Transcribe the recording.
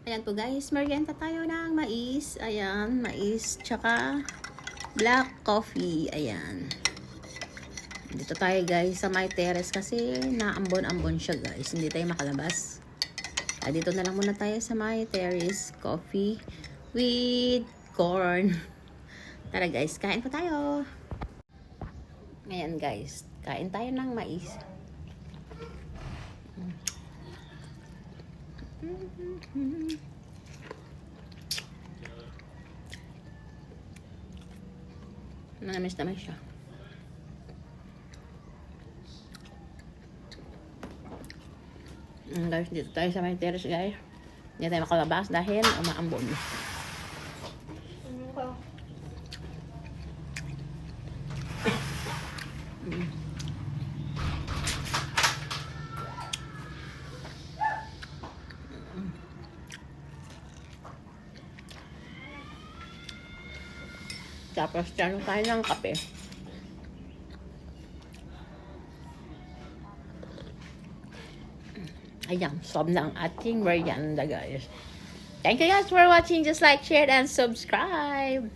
Ayan po guys, merienda tayo ng mais. Ayan, mais tsaka black coffee. Ayan. Dito tayo guys sa my terrace kasi naambon-ambon siya guys. Hindi tayo makalabas. Dito na lang muna tayo sa my terrace. Coffee with corn. Tara guys, kain po tayo. Ayan guys, kain tayo ng mais. Manamis naman siya. Guys, dito tayo sa may terrace guys. Hindi tayo makalabas dahil umaambon. Tapos dyan tayo ng kape. Ayan, sob na ang ating merienda guys. Thank you guys for watching. Just like, share, and subscribe.